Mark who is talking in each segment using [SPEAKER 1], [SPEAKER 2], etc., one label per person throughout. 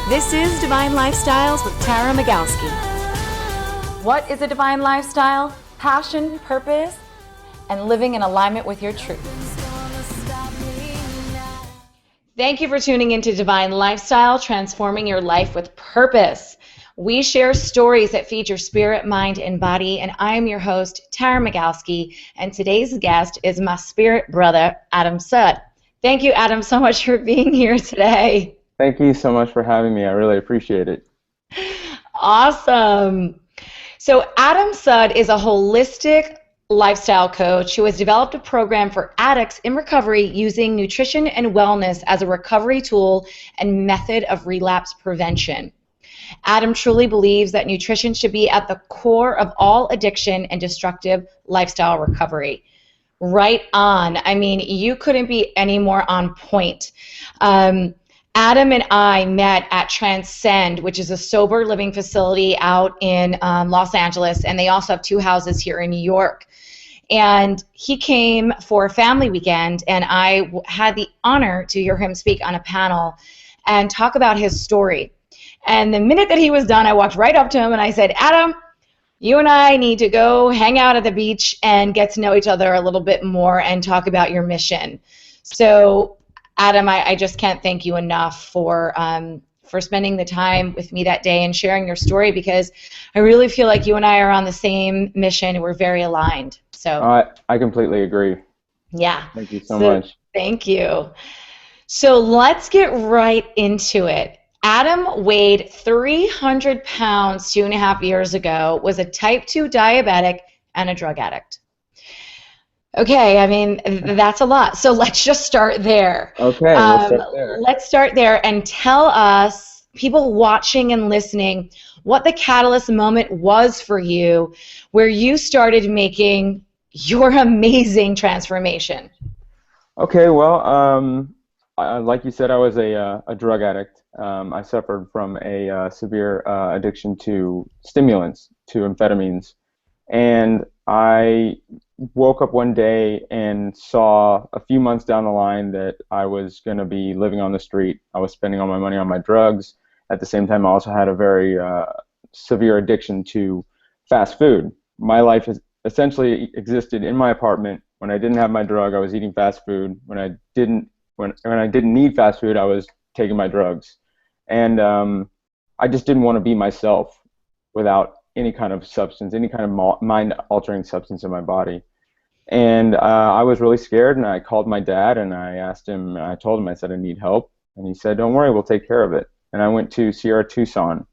[SPEAKER 1] This is Divine Lifestyles with Tara Magalski. What is a divine lifestyle? Passion, purpose, and living in alignment with your truth. Thank you for tuning into Divine Lifestyle, transforming your life with purpose. We share stories that feed your spirit, mind, and body, and I am your host, Tara Magalski, and today's guest is my spirit brother, Adam Sud. Thank you, Adam, so much for being here today.
[SPEAKER 2] Thank you so much for having me. I really appreciate it.
[SPEAKER 1] Awesome. So Adam Sud is a holistic lifestyle coach who has developed a program for addicts in recovery using nutrition and wellness as a recovery tool and method of relapse prevention. Adam truly believes that nutrition should be at the core of all addiction and destructive lifestyle recovery. Right on. I mean, you couldn't be any more on point. Adam and I met at Transcend, which is a sober living facility out in Los Angeles, and they also have 2 houses here in New York. And he came for a family weekend, and I had the honor to hear him speak on a panel and talk about his story. And the minute that he was done, I walked right up to him and I said, Adam, you and I need to go hang out at the beach and get to know each other a little bit more and talk about your mission. So Adam, I just can't thank you enough for spending the time with me that day and sharing your story, because I really feel like you and I are on the same mission and we're very aligned. So
[SPEAKER 2] I completely agree.
[SPEAKER 1] Yeah.
[SPEAKER 2] Thank you so much.
[SPEAKER 1] Thank you. So let's get right into it. Adam weighed 300 pounds 2.5 years ago, was a type 2 diabetic, and a drug addict. Okay, I mean, that's a lot. So let's just start there.
[SPEAKER 2] Okay, we'll start there.
[SPEAKER 1] Let's start there and tell us, people watching and listening, what the catalyst moment was for you where you started making your amazing transformation.
[SPEAKER 2] Okay, well, like you said, I was a drug addict. I suffered from a severe addiction to stimulants, to amphetamines. And I woke up one day and saw a few months down the line that I was going to be living on the street. I was spending all my money on my drugs. At the same time, I also had a very severe addiction to fast food. My life has essentially existed in my apartment. When I didn't have my drug, I was eating fast food. When I didn't need fast food, I was taking my drugs. And I just didn't want to be myself without any kind of substance, any kind of mind-altering substance in my body. And I was really scared, and I called my dad, and I told him, I said, I need help. And he said, don't worry, we'll take care of it. And I went to Sierra Tucson.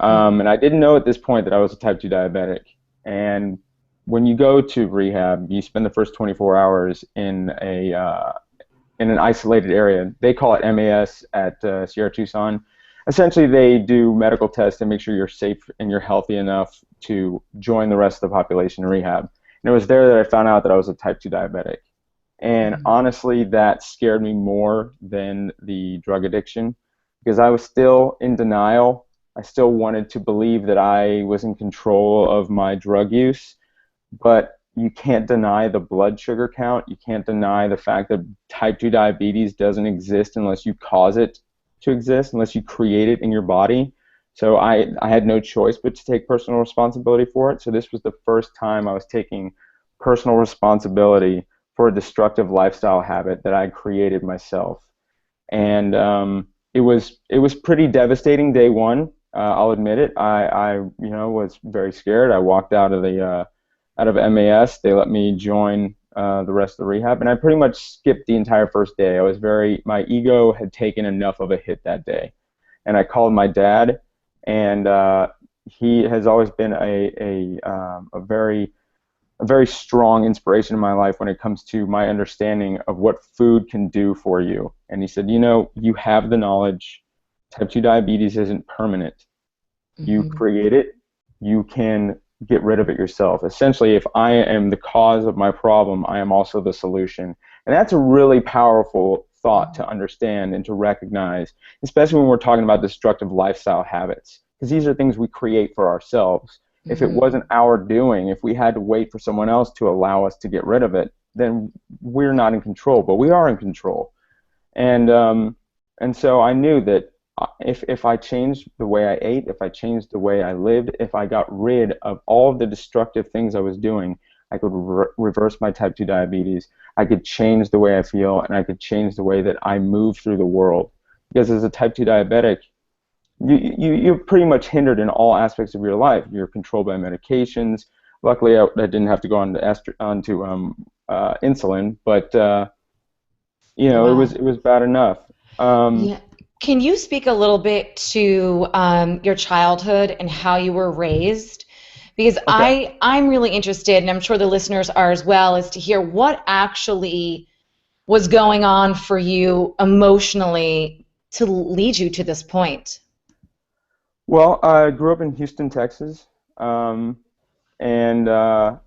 [SPEAKER 2] And I didn't know at this point that I was a type 2 diabetic. And when you go to rehab, you spend the first 24 hours in an isolated area. They call it MAS at Sierra Tucson. Essentially, they do medical tests to make sure you're safe and you're healthy enough to join the rest of the population in rehab. And it was there that I found out that I was a type 2 diabetic. And honestly, that scared me more than the drug addiction, because I was still in denial. I still wanted to believe that I was in control of my drug use, but you can't deny the blood sugar count. You can't deny the fact that type 2 diabetes doesn't exist unless you cause it to exist, unless you create it in your body. So I had no choice but to take personal responsibility for it. So this was the first time I was taking personal responsibility for a destructive lifestyle habit that I created myself. And it was pretty devastating day one. I'll admit it. I was very scared. I walked out of MAS. They let me join the rest of the rehab, and I pretty much skipped the entire first day. My ego had taken enough of a hit that day, and I called my dad, and he has always been a very strong inspiration in my life when it comes to my understanding of what food can do for you. And he said, you have the knowledge. Type 2 diabetes isn't permanent. You create it. You can get rid of it yourself. Essentially, if I am the cause of my problem, I am also the solution. And that's a really powerful thought to understand and to recognize, especially when we're talking about destructive lifestyle habits, because these are things we create for ourselves. If it wasn't our doing, if we had to wait for someone else to allow us to get rid of it, then we're not in control, but we are in control. And so I knew that if I changed the way I ate, if I changed the way I lived, if I got rid of all of the destructive things I was doing, I could reverse my type 2 diabetes. I could change the way I feel, and I could change the way that I move through the world. Because as a type 2 diabetic, you're pretty much hindered in all aspects of your life. You're controlled by medications. Luckily, I didn't have to go on to insulin, but
[SPEAKER 1] Wow.
[SPEAKER 2] it was bad enough. Um,
[SPEAKER 1] Yeah. Can you speak a little bit to your childhood and how you were raised? Because
[SPEAKER 2] okay.
[SPEAKER 1] I'm really interested, and I'm sure the listeners are as well, is to hear what actually was going on for you emotionally to lead you to this point.
[SPEAKER 2] Well, I grew up in Houston, Texas, and I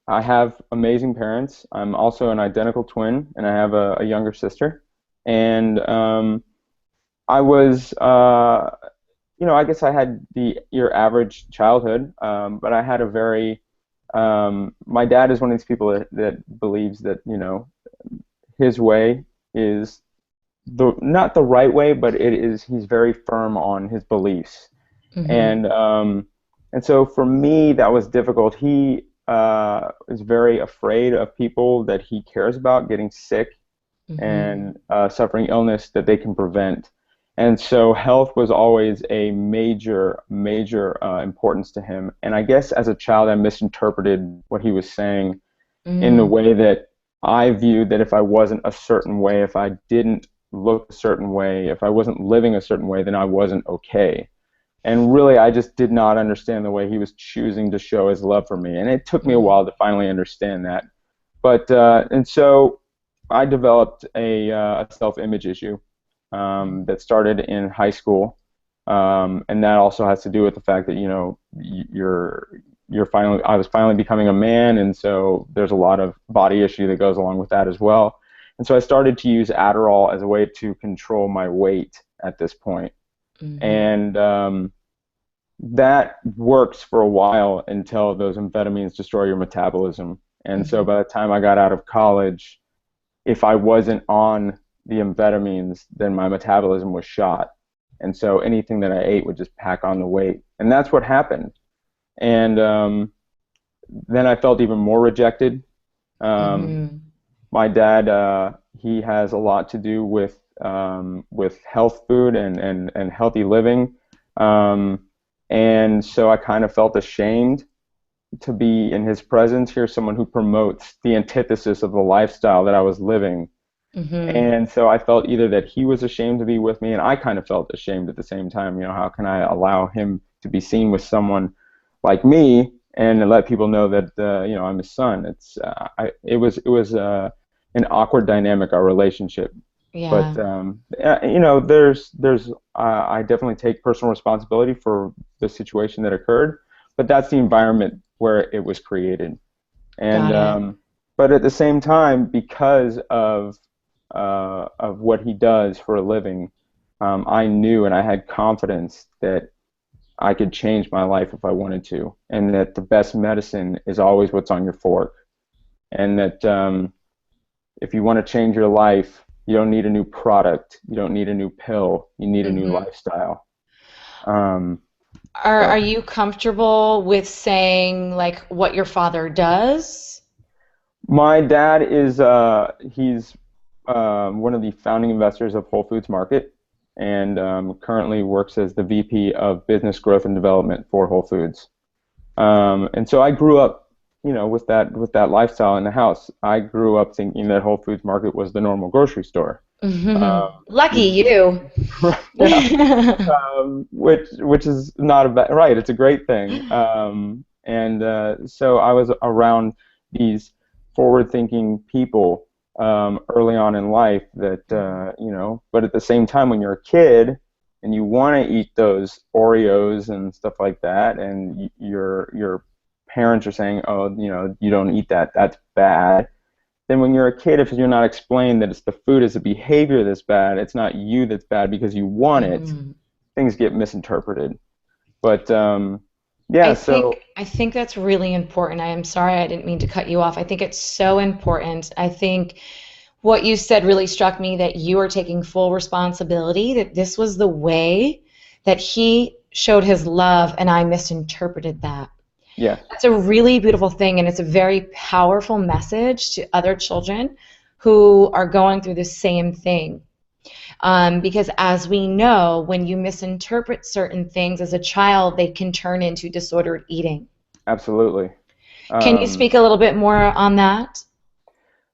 [SPEAKER 2] have amazing parents. I'm also an identical twin, and I have a younger sister. And I was, I guess I had your average childhood, but I had a very my dad is one of these people that believes that his way is the not the right way, but it is he's very firm on his beliefs.
[SPEAKER 1] Mm-hmm.
[SPEAKER 2] And so for me, that was difficult. He is very afraid of people that he cares about getting sick
[SPEAKER 1] Mm-hmm.
[SPEAKER 2] and suffering illness that they can prevent. And so health was always a major importance to him. And I guess as a child, I misinterpreted what he was saying in the
[SPEAKER 1] Mm.
[SPEAKER 2] way that I viewed that if I wasn't a certain way, if I didn't look a certain way, if I wasn't living a certain way, then I wasn't okay. And really, I just did not understand the way he was choosing to show his love for me. And it took me a
[SPEAKER 1] Mm.
[SPEAKER 2] while to finally understand that. But, and so I developed a self-image issue that started in high school. And that also has to do with the fact that, I was finally becoming a man. And so there's a lot of body issue that goes along with that as well. And so I started to use Adderall as a way to control my weight at this point.
[SPEAKER 1] Mm-hmm.
[SPEAKER 2] And that works for a while until those amphetamines destroy your metabolism. And so
[SPEAKER 1] Mm-hmm.
[SPEAKER 2] by the time I got out of college, if I wasn't on the amphetamines, then my metabolism was shot. And so anything that I ate would just pack on the weight. And that's what happened. And then I felt even more rejected. Um,
[SPEAKER 1] Mm-hmm.
[SPEAKER 2] my dad, he has a lot to do with health food and healthy living. Um, and so I kind of felt ashamed to be in his presence. Here's someone who promotes the antithesis of the lifestyle that I was living.
[SPEAKER 1] Mm-hmm.
[SPEAKER 2] And so I felt either that he was ashamed to be with me, and I kind of felt ashamed at the same time. How can I allow him to be seen with someone like me and let people know that I'm his son? It was an awkward dynamic, our relationship. But
[SPEAKER 1] Yeah.
[SPEAKER 2] I definitely take personal responsibility for the situation that occurred, but that's the environment where it was created. And
[SPEAKER 1] Got it.
[SPEAKER 2] but at the same time, because of what he does for a living, I knew and I had confidence that I could change my life if I wanted to, and that the best medicine is always what's on your fork, and that if you want to change your life, you don't need a new product, you don't need a new pill, you need a new
[SPEAKER 1] Mm-hmm.
[SPEAKER 2] lifestyle. Um,
[SPEAKER 1] Are
[SPEAKER 2] so
[SPEAKER 1] you comfortable with saying like what your father does?
[SPEAKER 2] my dad is he's one of the founding investors of Whole Foods Market, and currently works as the VP of Business Growth and Development for Whole Foods. And so I grew up, with that lifestyle in the house. I grew up thinking that Whole Foods Market was the normal grocery store.
[SPEAKER 1] Mm-hmm.
[SPEAKER 2] Um,
[SPEAKER 1] Lucky
[SPEAKER 2] you,
[SPEAKER 1] you.
[SPEAKER 2] yeah, which is not a bad, right. It's a great thing. And so I was around these forward-thinking people early on in life that but at the same time, when you're a kid and you want to eat those Oreos and stuff like that, and your parents are saying, oh, you don't eat that, that's bad. Then when you're a kid, if you're not explained that it's the food, it's the behavior that's bad, it's not you that's bad because you want it,
[SPEAKER 1] Mhm.
[SPEAKER 2] things get misinterpreted. But yeah,
[SPEAKER 1] I
[SPEAKER 2] so
[SPEAKER 1] think I think that's really important. I am sorry I didn't mean to cut you off. I think it's so important. I think What you said really struck me, that you are taking full responsibility, that this was the way that he showed his love and I misinterpreted that.
[SPEAKER 2] Yes,
[SPEAKER 1] That's a really beautiful thing, and it's a very powerful message to other children who are going through the same thing. Because as we know, when you misinterpret certain things as a child, they can turn into disordered eating.
[SPEAKER 2] absolutely.
[SPEAKER 1] Can you
[SPEAKER 2] Um,
[SPEAKER 1] speak a little bit more on that?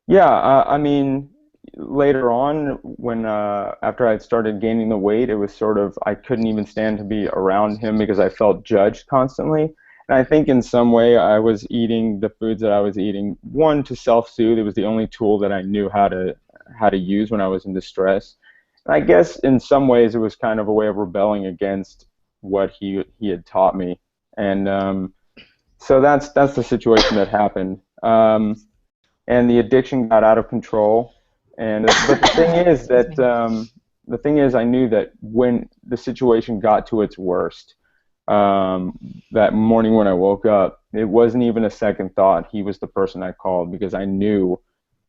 [SPEAKER 2] yeah, I mean, later on, when after I started gaining the weight, it was sort of I couldn't even stand to be around him because I felt judged constantly. And I think in some way I was eating the foods that I was eating, one, to self-soothe. It was the only tool that I knew how to use when I was in distress. And I guess in some ways it was kind of a way of rebelling against what he had taught me. And so that's the situation that happened. And the addiction got out of control. And but the thing is
[SPEAKER 1] Excuse
[SPEAKER 2] that
[SPEAKER 1] me.
[SPEAKER 2] I knew that when the situation got to its worst, that morning when I woke up, it wasn't even a second thought. He was the person I called because I knew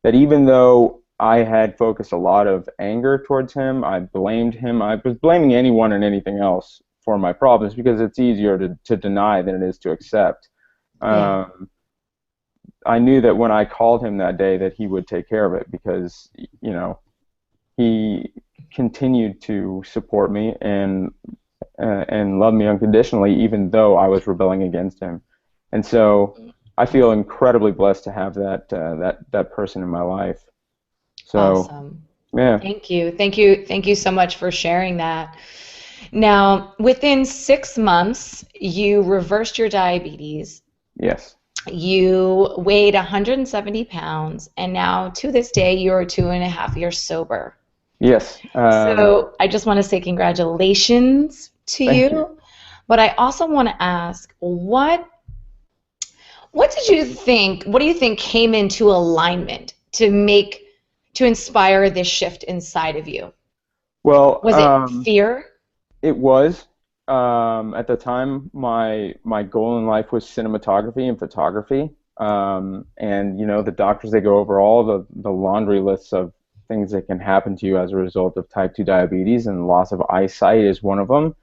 [SPEAKER 2] that even though I had focused a lot of anger towards him, I blamed him. I was blaming anyone and anything else for my problems because it's easier to deny than it is to accept.
[SPEAKER 1] Yeah.
[SPEAKER 2] Um, I knew that when I called him that day that he would take care of it because, he continued to support me and love me unconditionally, even though I was rebelling against him. And so I feel incredibly blessed to have that person in my life. So
[SPEAKER 1] Awesome.
[SPEAKER 2] yeah,
[SPEAKER 1] Thank you. Thank you. Thank you so much for sharing that. Now, within 6 months, you reversed your diabetes.
[SPEAKER 2] yes,
[SPEAKER 1] You weighed 170 pounds, and now to this day, you're 2.5 years sober.
[SPEAKER 2] yes.
[SPEAKER 1] So I just want to say congratulations to
[SPEAKER 2] Thank you.
[SPEAKER 1] you. But I also want to ask, what did you think? What do you think came into alignment to inspire this shift inside of you?
[SPEAKER 2] Well,
[SPEAKER 1] Was it fear?
[SPEAKER 2] it was at the time my goal in life was cinematography and photography. And the doctors, they go over all the laundry lists of things that can happen to you as a result of type 2 diabetes, and loss of eyesight is one of them.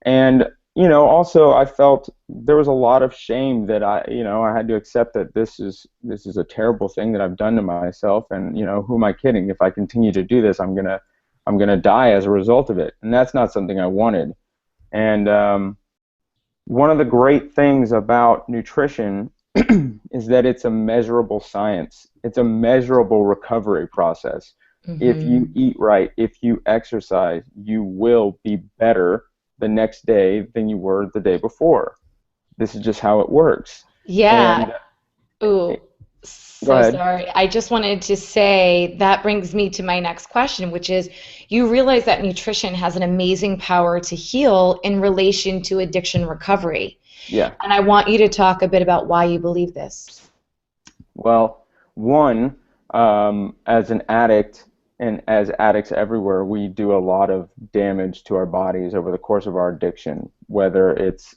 [SPEAKER 2] And also I felt there was a lot of shame that I had to accept that this is a terrible thing that I've done to myself, and who am I kidding? If I continue to do this, I'm gonna die as a result of it, and that's not something I wanted. And one of the great things about nutrition is that it's a measurable science. It's a measurable recovery process. If you
[SPEAKER 1] Hmm.
[SPEAKER 2] eat right, if you exercise, you will be better the next day than you were the day before. This is just how it works.
[SPEAKER 1] Yeah.
[SPEAKER 2] And
[SPEAKER 1] Ooh,
[SPEAKER 2] go
[SPEAKER 1] so
[SPEAKER 2] ahead.
[SPEAKER 1] sorry. I just wanted to say that brings me to my next question, which is you realize that nutrition has an amazing power to heal in relation to addiction recovery.
[SPEAKER 2] Yeah.
[SPEAKER 1] And I want you to talk a bit about why you believe this.
[SPEAKER 2] Well, one, as an addict, and as addicts everywhere, we do a lot of damage to our bodies over the course of our addiction, whether it's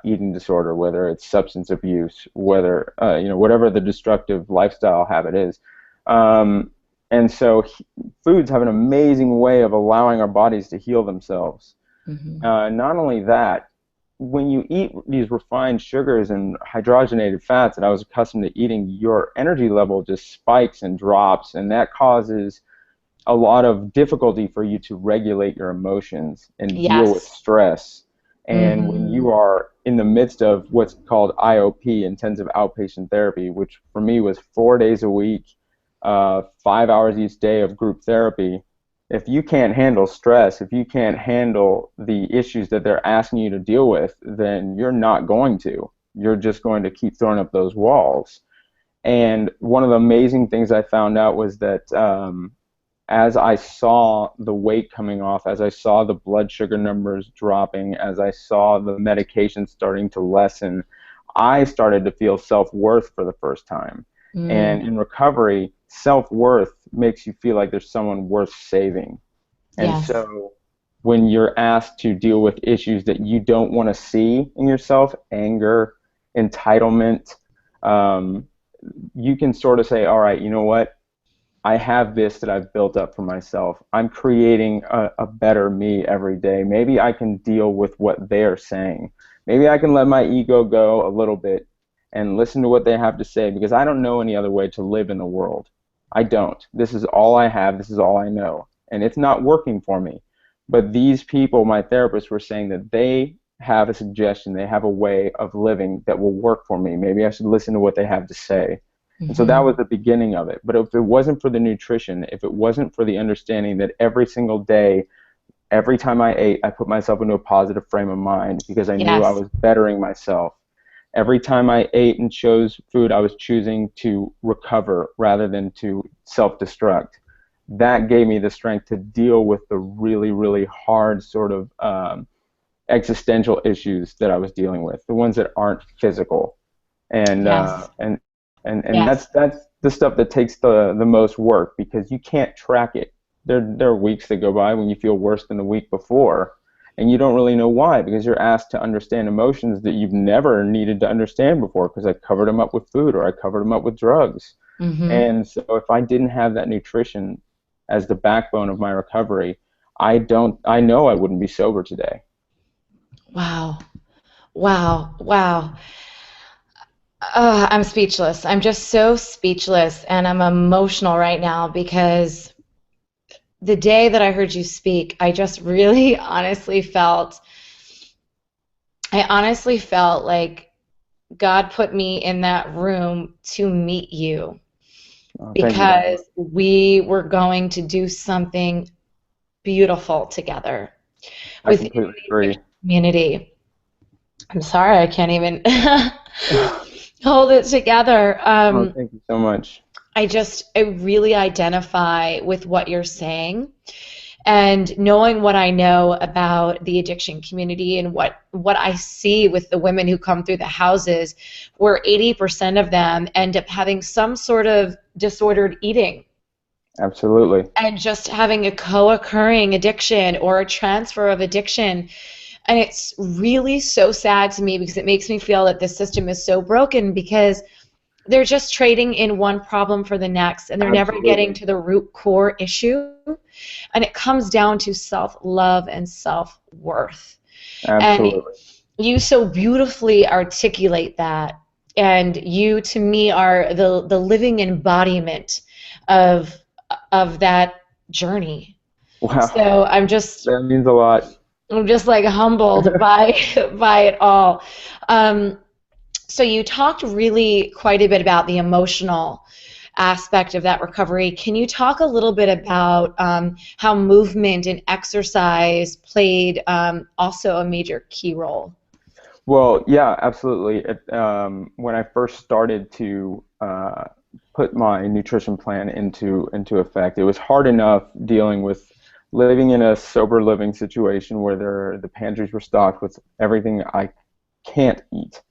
[SPEAKER 2] eating disorder, whether it's substance abuse, whether, whatever the destructive lifestyle habit is. Um, and so foods have an amazing way of allowing our bodies to heal themselves.
[SPEAKER 1] Hmm.
[SPEAKER 2] Not only that, when you eat these refined sugars and hydrogenated fats that I was accustomed to eating, your energy level just spikes and drops, and that causes a lot of difficulty for you to regulate your emotions and deal with
[SPEAKER 1] Yes.
[SPEAKER 2] stress. And when
[SPEAKER 1] Hmm.
[SPEAKER 2] you are in the midst of what's called IOP, intensive outpatient therapy, which for me was 4 days a week, 5 hours each day of group therapy, if you can't handle stress, if you can't handle the issues that they're asking you to deal with, then you're not going to. You're just going to keep throwing up those walls. And one of the amazing things I found out was that as I saw the weight coming off, as I saw the blood sugar numbers dropping, as I saw the medication starting to lessen, I started to feel self-worth for the first time. And
[SPEAKER 1] Mm.
[SPEAKER 2] in recovery, self-worth makes you feel like there's someone worth saving. And
[SPEAKER 1] Yes.
[SPEAKER 2] so when you're asked to deal with issues that you don't want to see in yourself, anger, entitlement, um, you can sort of say, all right, you know what? I have this that I've built up for myself. I'm creating a better me every day. Maybe I can deal with what they're saying. Maybe I can let my ego go a little bit and listen to what they have to say, because I don't know any other way to live in the world. I don't. This is all I have. This is all I know. And it's not working for me. But these people, my therapists, were saying that they have a suggestion, they have a way of living that will work for me. Maybe I should listen to what they have to say. And so that was the beginning of it. But if it wasn't for the nutrition, if it wasn't for the understanding that every single day, every time I ate, I put myself into a positive frame of mind because I knew I was bettering myself. Every time I ate and chose food, I was choosing to recover rather than to self-destruct. That gave me the strength to deal with the really, really hard sort of existential issues that I was dealing with, the ones that aren't physical. And that's the stuff that takes the most work, because you can't track it. There are weeks that go by when you feel worse than the week before, and you don't really know why, because you're asked to understand emotions that you've never needed to understand before, because I covered them up with food or I covered them up with drugs. And so if I didn't have that nutrition as the backbone of my recovery, I know I wouldn't be sober today.
[SPEAKER 1] Wow. Wow. Wow. I'm speechless. I'm just so speechless, and I'm emotional right now because the day that I heard you speak, I just really honestly felt like God put me in that room to meet you, because we were going to do something beautiful togetger within the community. I'm sorry, I can't even hold it together.
[SPEAKER 2] Thank you so much.
[SPEAKER 1] I really identify with what you're saying, and knowing what I know about the addiction community and what I see with the women who come through the houses, where 80% of them end up having some sort of disordered eating.
[SPEAKER 2] Absolutely.
[SPEAKER 1] And just having a co-occurring addiction or a transfer of addiction. And it's really so sad to me, because it makes me feel that the system is so broken, because they're just trading in one problem for the next, and they're never getting to the root core issue. And it comes down to self-love and self-worth.
[SPEAKER 2] Absolutely.
[SPEAKER 1] And you so beautifully articulate that. And you, to me, are the living embodiment of that journey.
[SPEAKER 2] Wow.
[SPEAKER 1] So that
[SPEAKER 2] means a lot.
[SPEAKER 1] I'm just like humbled by it all. So you talked really quite a bit about the emotional aspect of that recovery. Can you talk a little bit about how movement and exercise played also a major key role?
[SPEAKER 2] Well, yeah, absolutely. When I first started to put my nutrition plan into effect, it was hard enough dealing with living in a sober living situation where the pantries were stocked with everything I can't eat.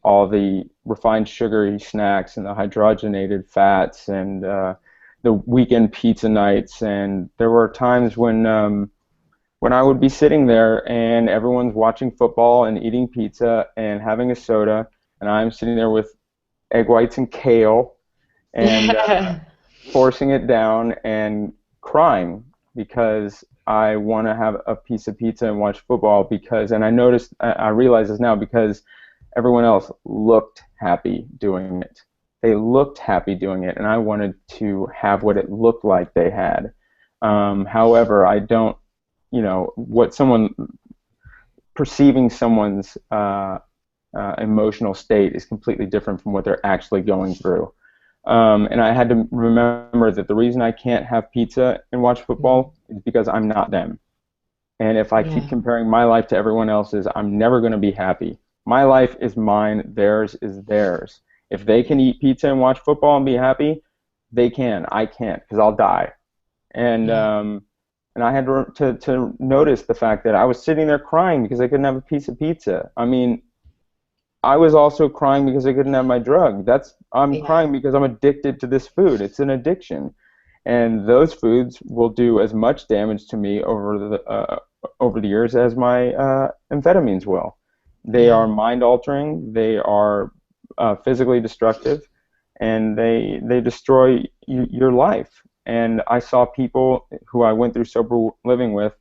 [SPEAKER 2] All the refined sugary snacks and the hydrogenated fats and the weekend pizza nights. And there were times when I would be sitting there and everyone's watching football and eating pizza and having a soda, and I'm sitting there with egg whites and kale and forcing it down and crying because I want to have a piece of pizza and watch football, and I realize this now, because everyone else looked happy doing it. They looked happy doing it, and I wanted to have what it looked like they had. However, I don't, perceiving someone's emotional state is completely different from what they're actually going through. And I had to remember that the reason I can't have pizza and watch football is because I'm not them. And if I keep comparing my life to everyone else's, I'm never going to be happy. My life is mine, theirs is theirs. If they can eat pizza and watch football and be happy, they can. I can't, because I'll die. And I had to notice the fact that I was sitting there crying because I couldn't have a piece of pizza. I mean, I was also crying because I couldn't have my drug. I'm crying because I'm addicted to this food. It's an addiction. And those foods will do as much damage to me over the years as my amphetamines will. They are mind-altering, they are physically destructive, and they destroy your life. And I saw people who I went through sober living with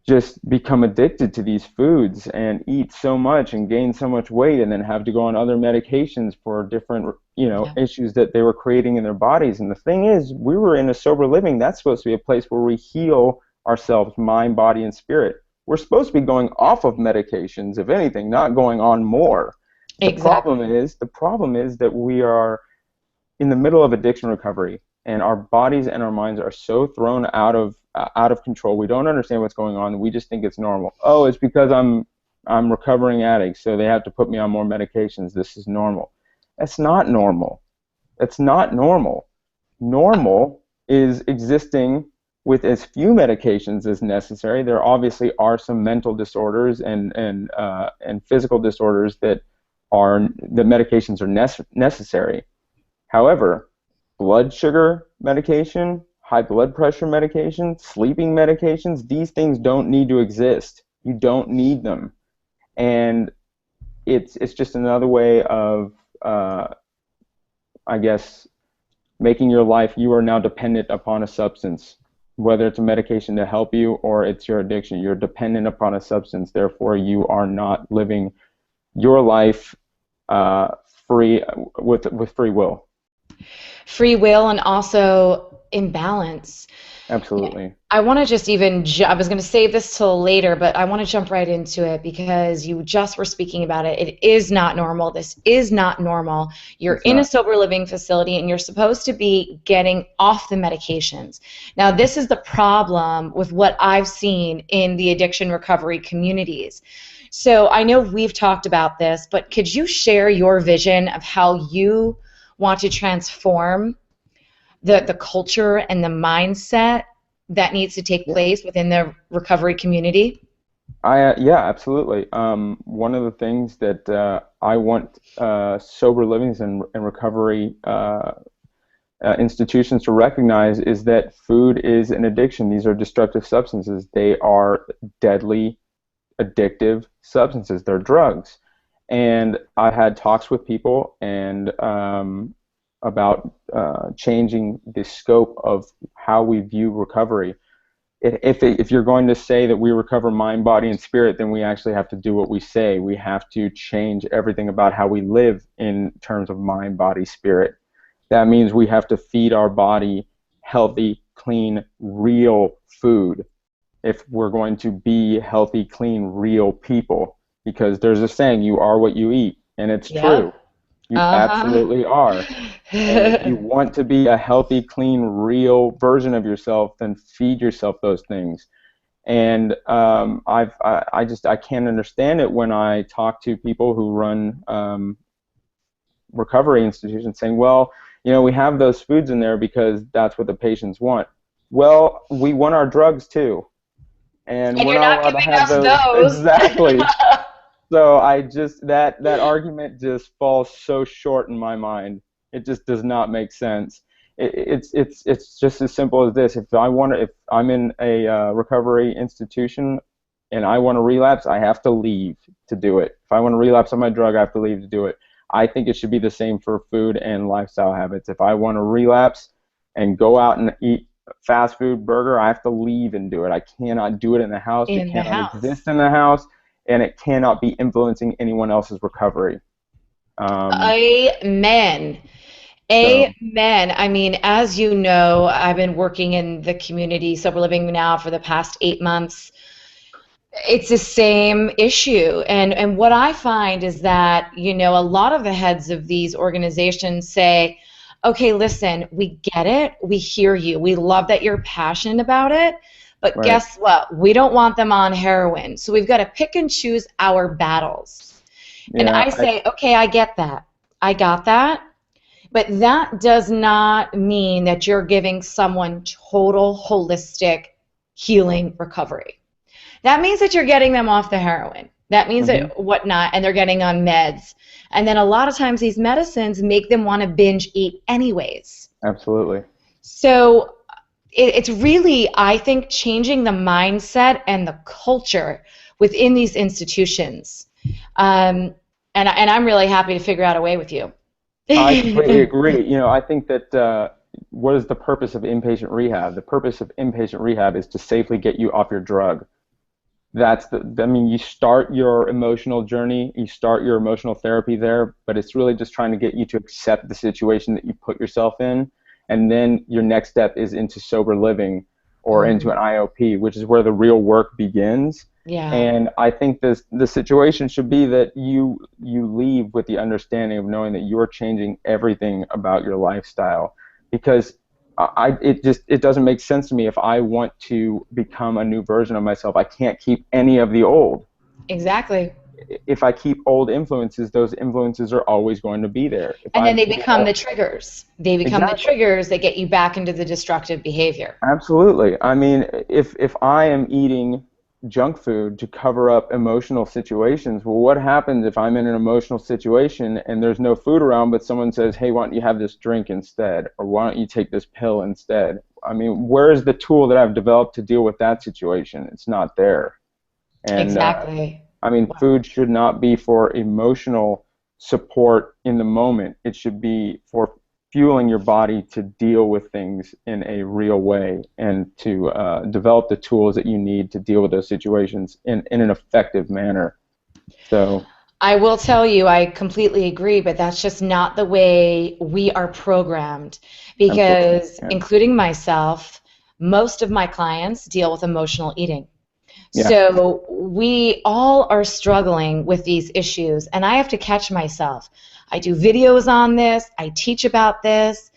[SPEAKER 2] just become addicted to these foods and eat so much and gain so much weight and then have to go on other medications for different,
[SPEAKER 1] Yeah.
[SPEAKER 2] issues that they were creating in their bodies. And the thing is, we were in a sober living. That's supposed to be a place where we heal ourselves, mind, body, and spirit. We're supposed to be going off of medications, if anything, not going on more.
[SPEAKER 1] Exactly.
[SPEAKER 2] The problem is that we are in the middle of addiction recovery, and our bodies and our minds are so thrown out of control. We don't understand what's going on. We just think it's normal. Oh, it's because I'm recovering addict, so they have to put me on more medications. This is normal. That's not normal. That's not normal. Normal is existing with as few medications as necessary. There obviously are some mental disorders and physical disorders that medications are necessary. However, blood sugar medication, high blood pressure medication, sleeping medications, these things don't need to exist. You don't need them. And it's just another way of, I guess, making your life, you are now dependent upon a substance, whether it's a medication to help you or it's your addiction. You're dependent upon a substance. Therefore, you are not living your life free with free will.
[SPEAKER 1] Free will and also imbalance.
[SPEAKER 2] Absolutely.
[SPEAKER 1] I want to just I was going to save this till later, but I want to jump right into it because you just were speaking about it. It is not normal. This is not normal. You're
[SPEAKER 2] It's
[SPEAKER 1] in a
[SPEAKER 2] not.
[SPEAKER 1] sober living facility and you're supposed to be getting off the medications. Now, this is the problem with what I've seen in the addiction recovery communities. So I know we've talked about this, but could you share your vision of how you want to transform the culture and the mindset that needs to take place within the recovery community?
[SPEAKER 2] Yeah, absolutely. One of the things that I want sober livings and recovery institutions to recognize is that food is an addiction. These are destructive substances. They are deadly, addictive substances. They're drugs. And I had talks with people and about changing the scope of how we view recovery. If you're going to say that we recover mind, body, and spirit, then we actually have to do what we say. We have to change everything about how we live in terms of mind, body, spirit. That means we have to feed our body healthy, clean, real food if we're going to be healthy, clean, real people. Because there's a saying, you are what you eat, and it's true.
[SPEAKER 1] Yep.
[SPEAKER 2] You
[SPEAKER 1] Uh-huh.
[SPEAKER 2] absolutely are. And if you want to be a healthy, clean, real version of yourself, then feed yourself those things. And I can't understand it when I talk to people who run recovery institutions saying, well, we have those foods in there because that's what the patients want. Well, we want our drugs too, and
[SPEAKER 1] And
[SPEAKER 2] we're
[SPEAKER 1] you're
[SPEAKER 2] not
[SPEAKER 1] not
[SPEAKER 2] allowed to
[SPEAKER 1] giving
[SPEAKER 2] have
[SPEAKER 1] us
[SPEAKER 2] those.
[SPEAKER 1] those.
[SPEAKER 2] Exactly. So that argument just falls so short in my mind. It just does not make sense. It's just as simple as this. If I'm in a recovery institution and I want to relapse, I have to leave to do it. If I want to relapse on my drug, I have to leave to do it. I think it should be the same for food and lifestyle habits. If I want to relapse and go out and eat fast food burger, I have to leave and do it. I cannot do it in the house. It
[SPEAKER 1] In the
[SPEAKER 2] cannot
[SPEAKER 1] house.
[SPEAKER 2] exist in the house, and it cannot be influencing anyone else's recovery. Um,
[SPEAKER 1] Amen.
[SPEAKER 2] so
[SPEAKER 1] Amen. I mean, as you know, I've been working in the community, sober living now for the past 8 months. It's the same issue. And what I find is that, a lot of the heads of these organizations say, okay, listen, we get it. We hear you. We love that you're passionate about it. But
[SPEAKER 2] right,
[SPEAKER 1] guess what? We don't want them on heroin. So we've got to pick and choose our battles. And
[SPEAKER 2] yeah,
[SPEAKER 1] I say, okay, I get that. I got that. But that does not mean that you're giving someone total holistic healing recovery. That means that you're getting them off the heroin. That means
[SPEAKER 2] hmm
[SPEAKER 1] that whatnot, and they're getting on meds. And then a lot of times these medicines make them want to binge eat anyways.
[SPEAKER 2] absolutely.
[SPEAKER 1] So it's really, I think, changing the mindset and the culture within these institutions. And I'm really happy to figure out a way with you.
[SPEAKER 2] I completely agree. I think that what is the purpose of inpatient rehab? The purpose of inpatient rehab is to safely get you off your drug. I mean, you start your emotional journey, you start your emotional therapy there, but it's really just trying to get you to accept the situation that you put yourself in. And then your next step is into sober living or into an IOP, which is where the real work begins.
[SPEAKER 1] Yeah.
[SPEAKER 2] And I think the situation should be that you leave with the understanding of knowing that you're changing everything about your lifestyle, because it doesn't make sense to me. If I want to become a new version of myself, I can't keep any of the old.
[SPEAKER 1] Exactly.
[SPEAKER 2] If I keep old influences, those influences are always going to be there.
[SPEAKER 1] And then they become the triggers. They become the triggers that get you back into the destructive behavior.
[SPEAKER 2] Absolutely. I mean, if I am eating junk food to cover up emotional situations, well, what happens if I'm in an emotional situation and there's no food around, but someone says, hey, why don't you have this drink instead? Or why don't you take this pill instead? I mean, where's the tool that I've developed to deal with that situation? It's not there. And,
[SPEAKER 1] exactly.
[SPEAKER 2] I mean, food should not be for emotional support in the moment. It should be for fueling your body to deal with things in a real way and to develop the tools that you need to deal with those situations in an effective manner. So
[SPEAKER 1] I will tell you, I completely agree, but that's just not the way we are programmed, because including myself, most of my clients deal with emotional eating. Yeah. So we all are struggling with these issues, and I have to catch myself. I do videos on this, I teach about this,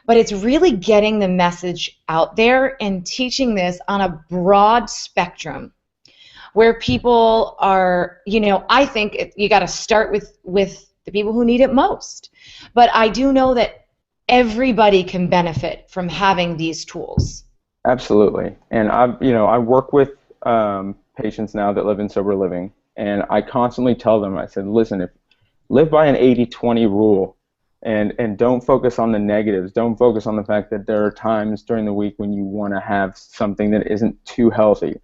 [SPEAKER 1] but it's really getting the message out there and teaching this on a broad spectrum where people are, I think you got to start with the people who need it most. But I do know that everybody can benefit from having these tools.
[SPEAKER 2] Absolutely. And I work with patients now that live in sober living, and I constantly tell them, I said, listen, live by an 80-20 rule, and don't focus on the negatives. Don't focus on the fact that there are times during the week when you want to have something that isn't too healthy.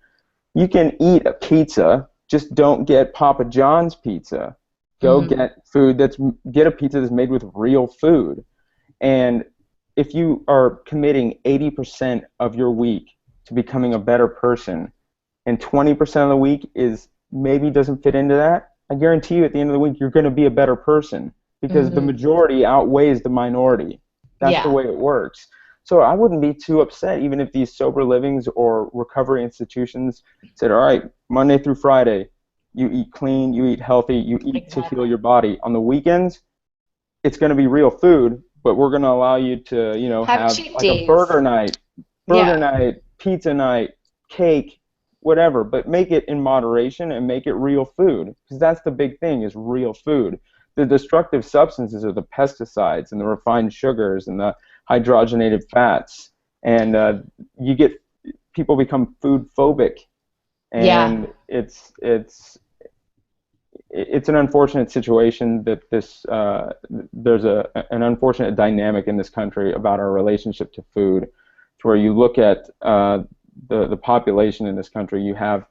[SPEAKER 2] You can eat a pizza, just don't get Papa John's pizza. Go get a pizza that's made with real food. And if you are committing 80% of your week to becoming a better person, and 20% of the week maybe doesn't fit into that, I guarantee you at the end of the week you're going to be a better person, because the majority outweighs the minority. That's the way it works. So I wouldn't be too upset even if these sober livings or recovery institutions said, all right, Monday through Friday, you eat clean, you eat healthy, you eat to heal your body. On the weekends, it's going to be real food, but we're going to allow you to, have like a burger night, pizza night, cake, whatever, but make it in moderation and make it real food, because that's the big thing, is real food. The destructive substances are the pesticides and the refined sugars and the hydrogenated fats, and people become food phobic, and it's an unfortunate situation that there's an unfortunate dynamic in this country about our relationship to food, to where you look at the population in this country. You have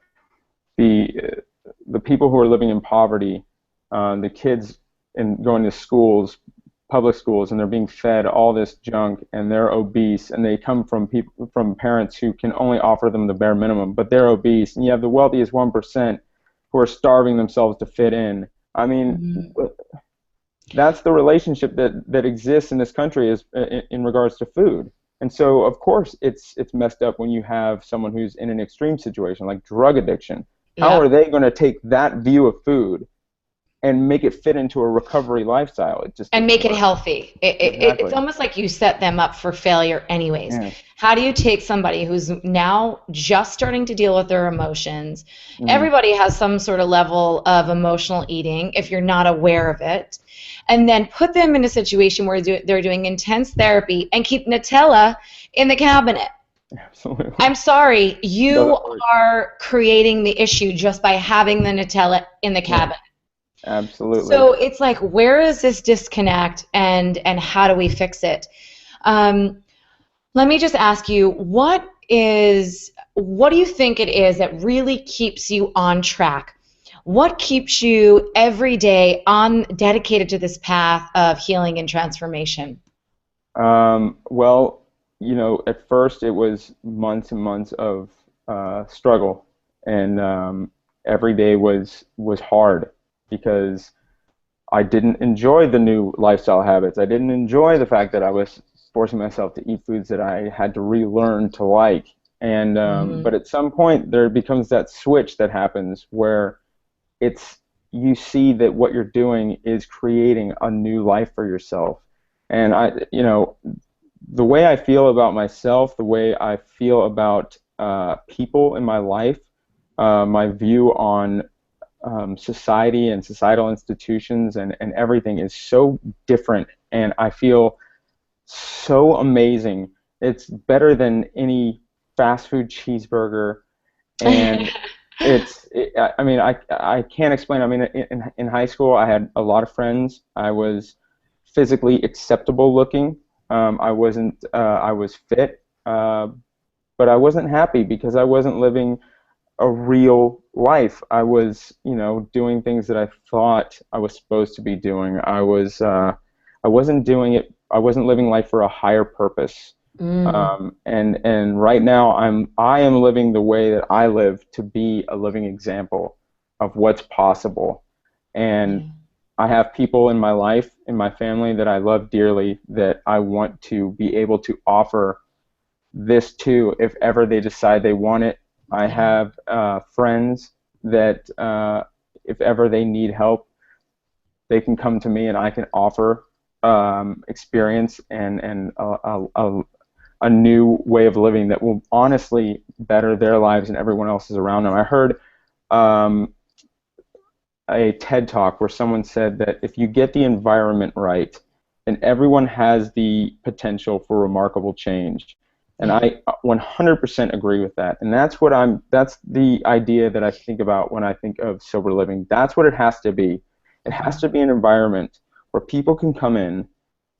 [SPEAKER 2] the people who are living in poverty, the kids going to schools, public schools, and they're being fed all this junk, and they're obese, and they come from parents who can only offer them the bare minimum, but they're obese. And you have the wealthiest 1% who are starving themselves to fit in. I mean, that's the relationship that exists in this country in regards to food. And so, of course, it's messed up when you have someone who's in an extreme situation like drug addiction. How are they going to take that view of food and make it fit into a recovery lifestyle?
[SPEAKER 1] And make it healthy. It's almost like you set them up for failure anyways. Yeah. How do you take somebody who's now just starting to deal with their emotions? Everybody has some sort of level of emotional eating if you're not aware of it, and then put them in a situation where they're doing intense therapy and keep Nutella in the cabinet?
[SPEAKER 2] Absolutely.
[SPEAKER 1] I'm sorry, you are creating the issue just by having the Nutella in the cabinet.
[SPEAKER 2] Absolutely.
[SPEAKER 1] So it's like, where is this disconnect, and how do we fix it? Let me just ask you, what do you think it is that really keeps you on track? What keeps you every day dedicated to this path of healing and transformation?
[SPEAKER 2] Well, at first it was months and months of struggle, and every day was hard because I didn't enjoy the new lifestyle habits. I didn't enjoy the fact that I was forcing myself to eat foods that I had to relearn to like. And
[SPEAKER 1] Hmm.
[SPEAKER 2] but at some point there becomes that switch that happens where it's you see that what you're doing is creating a new life for yourself. And the way I feel about myself, the way I feel about people in my life, my view on society and societal institutions and everything is so different, and I feel so amazing. It's better than any fast food cheeseburger, and I mean, I can't explain. I mean, in high school, I had a lot of friends. I was physically acceptable looking. I wasn't. I was fit, but I wasn't happy because I wasn't living a real life. I was, doing things that I thought I was supposed to be doing. I wasn't doing it. I wasn't living life for a higher purpose.
[SPEAKER 1] Mm.
[SPEAKER 2] And right now I am living the way that I live to be a living example of what's possible. And
[SPEAKER 1] Yeah.
[SPEAKER 2] I have people in my life, in my family that I love dearly that I want to be able to offer this to if ever they decide they want it. I
[SPEAKER 1] Yeah.
[SPEAKER 2] have friends that if ever they need help, they can come to me and I can offer experience and a new way of living that will honestly better their lives and everyone else's around them. I heard um, a TED talk where someone said that if you get the environment right, then everyone has the potential for remarkable change. And
[SPEAKER 1] Yeah.
[SPEAKER 2] I 100% agree with that. And that's the idea that I think about when I think of sober living. That's what it has to be. It has to
[SPEAKER 1] Mhm.
[SPEAKER 2] be an environment where people can come in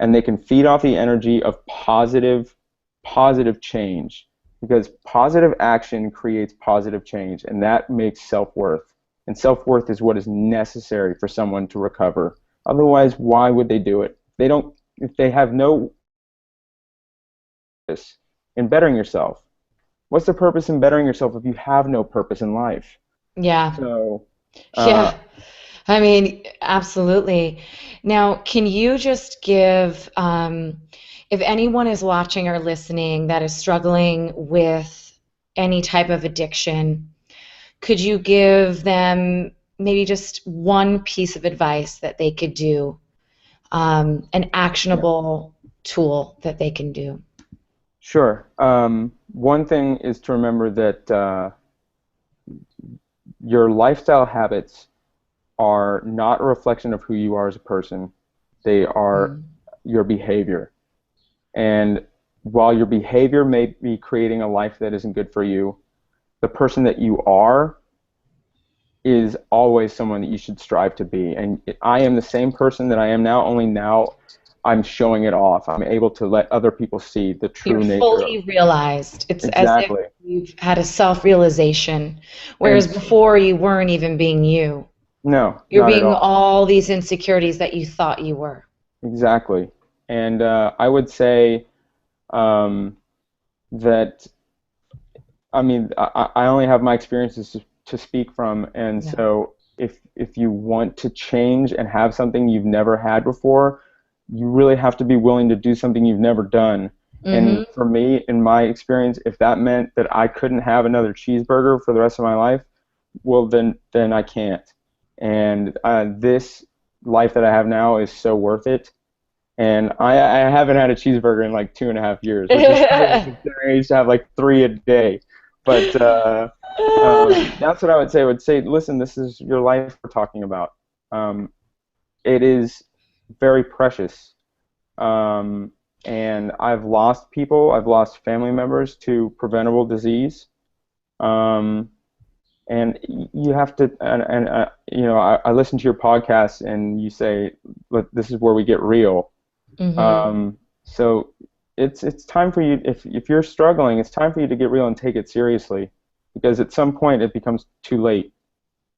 [SPEAKER 2] and they can feed off the energy of positive change, because positive action creates positive change, and that makes self-worth. And self-worth is what is necessary for someone to recover. Otherwise, why would they do it? They don't, if they have no purpose in bettering yourself. What's the purpose in bettering yourself if you have no purpose in life?
[SPEAKER 1] Yeah.
[SPEAKER 2] So, uh,
[SPEAKER 1] Yeah. I mean, absolutely. Now, can you just give, if anyone is watching or listening that is struggling with any type of addiction, could you give them maybe just one piece of advice that they could do, an
[SPEAKER 2] yeah,
[SPEAKER 1] actionable tool that they can do?
[SPEAKER 2] sure. One thing is to remember that your lifestyle habits are not a reflection of who you are as a person. They are
[SPEAKER 1] Mm.
[SPEAKER 2] your behavior. And while your behavior may be creating a life that isn't good for you, the person that you are is always someone that you should strive to be. And I am the same person that I am now, only now I'm showing it off. I'm able to let other people see the
[SPEAKER 1] You're
[SPEAKER 2] true nature of
[SPEAKER 1] fully realized. It's as if
[SPEAKER 2] exactly.
[SPEAKER 1] you've had a self-realization,
[SPEAKER 2] And
[SPEAKER 1] whereas before you weren't even being you.
[SPEAKER 2] no,
[SPEAKER 1] You're
[SPEAKER 2] not at
[SPEAKER 1] being
[SPEAKER 2] all.
[SPEAKER 1] all these insecurities that you thought you were.
[SPEAKER 2] Exactly. And I would say um, that I mean, I only have my experiences to speak from, and
[SPEAKER 1] Yeah.
[SPEAKER 2] so if you want to change and have something you've never had before, you really have to be willing to do something you've never done. And
[SPEAKER 1] Mm-hmm.
[SPEAKER 2] for me, in my experience, if that meant that I couldn't have another cheeseburger for the rest of my life, well, then I can't. And this life that I have now is so worth it. And I haven't had a cheeseburger in like 2.5 years, which is crazy considering I used to have like three a day. But that's what I would say. I would say, listen, this is your life we're talking about. Um, it is very precious. Um, and I've lost people, I've lost family members to preventable disease. Um, and you have to, I listen to your podcast and you say, look, this is where we get real.
[SPEAKER 1] Mm-hmm.
[SPEAKER 2] So it's time for you if you're struggling, it's time for you to get real and take it seriously, because at some point it becomes too late.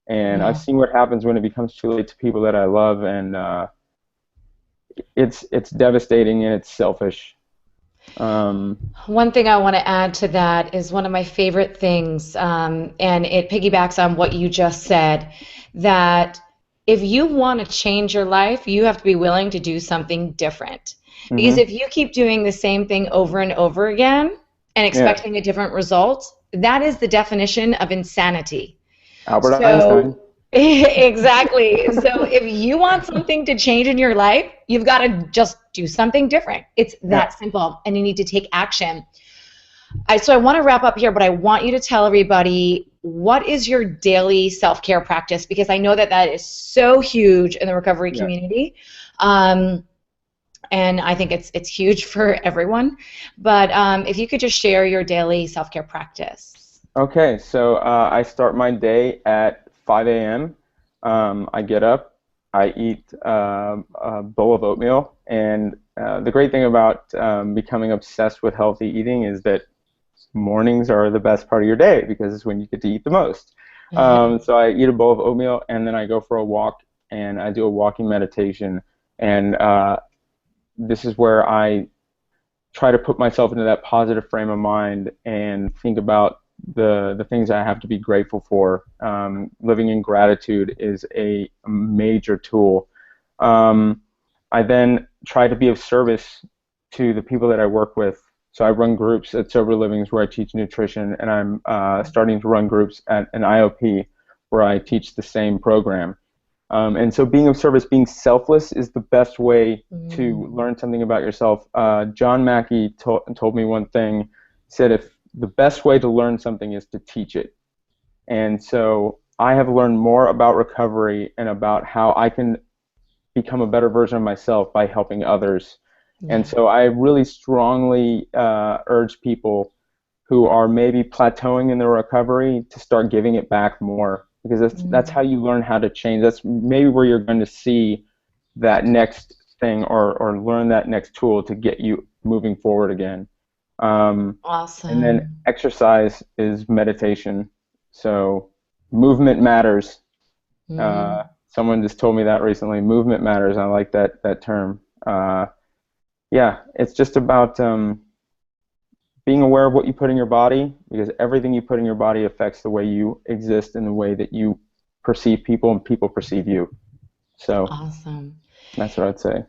[SPEAKER 2] And I've
[SPEAKER 1] Yeah.
[SPEAKER 2] seen what happens when it becomes too late to people that I love, and it's devastating and it's selfish. Um,
[SPEAKER 1] One thing I want to add to that is one of my favorite things, and it piggybacks on what you just said, that if you want to change your life, you have to be willing to do something different. Because
[SPEAKER 2] mhm.
[SPEAKER 1] if you keep doing the same thing over and over again and
[SPEAKER 2] Yeah,
[SPEAKER 1] expecting a different result, that is the definition of insanity.
[SPEAKER 2] Albert Einstein.
[SPEAKER 1] So, exactly. So, if you want something to change in your life, you've got to just do something different. It's
[SPEAKER 2] Yeah.
[SPEAKER 1] that simple, and you need to take action. So, I want to wrap up here, but I want you to tell everybody what is your daily self care practice, because I know that that is so huge in the recovery
[SPEAKER 2] Yeah.
[SPEAKER 1] community. Um, and I think it's huge for everyone. But if you could just share your daily self care practice.
[SPEAKER 2] Okay, so I start my day at 5 a.m. I get up, I eat a bowl of oatmeal, and the great thing about becoming obsessed with healthy eating is that mornings are the best part of your day because it's when you get to eat the most. So I eat a bowl of oatmeal, and then I go for a walk, and I do a walking meditation, and this is where I try to put myself into that positive frame of mind and think about the things I have to be grateful for. Living in gratitude is a major tool. Um, I then try to be of service to the people that I work with. So I run groups at Sober Livings where I teach nutrition, and I'm starting to run groups at an IOP where I teach the same program. And so being of service, being selfless is the best way to learn something about yourself. John Mackey told me one thing. He said, if the best way to learn something is to teach it. And so I have learned more about recovery and about how I can become a better version of myself by helping others. And
[SPEAKER 1] Yeah.
[SPEAKER 2] so I really strongly urge people who are maybe plateauing in their recovery to start giving it back more, because that's how you learn how to change. That's maybe where you're going to see that next thing, or learn that next tool to get you moving forward again. And then
[SPEAKER 1] Awesome.
[SPEAKER 2] exercise is meditation. So movement matters.
[SPEAKER 1] Mm.
[SPEAKER 2] Someone just told me that recently. Movement matters. I like that term. Yeah, it's just about being aware of what you put in your body, because everything you put in your body affects the way you exist and the way that you perceive people and people perceive you. So
[SPEAKER 1] Awesome.
[SPEAKER 2] that's what I'd say.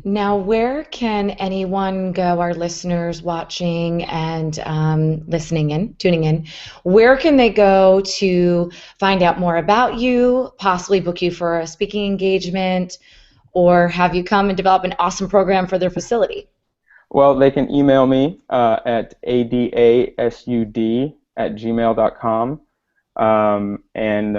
[SPEAKER 1] Now, where can anyone go, our listeners watching and listening in, tuning in, where can they go to find out more about you, possibly book you for a speaking engagement, or have you come and develop an awesome program for their facility?
[SPEAKER 2] Well, they can email me at adasud@gmail.com. And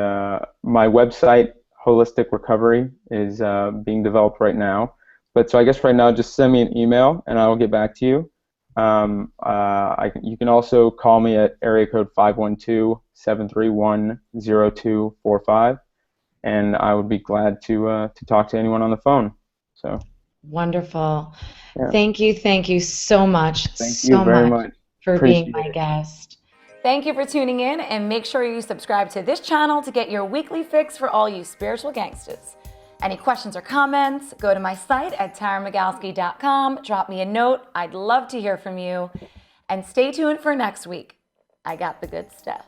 [SPEAKER 2] my website, Holistic Recovery, is being developed right now. But so I guess right now, just send me an email and I will get back to you. You can also call me at area code 512-731-0245, and I would be glad to talk to anyone on the phone. So
[SPEAKER 1] Wonderful.
[SPEAKER 2] yeah,
[SPEAKER 1] Thank you
[SPEAKER 2] thank you
[SPEAKER 1] so
[SPEAKER 2] very
[SPEAKER 1] much
[SPEAKER 2] much.
[SPEAKER 1] for being
[SPEAKER 2] Appreciate
[SPEAKER 1] my
[SPEAKER 2] it.
[SPEAKER 1] guest. Thank you for tuning in, and make sure you subscribe to this channel to get your weekly fix for all you spiritual gangsters. Any questions or comments, go to my site at taramagalski.com, drop me a note. I'd love to hear from you. And stay tuned for next week. I got the good stuff.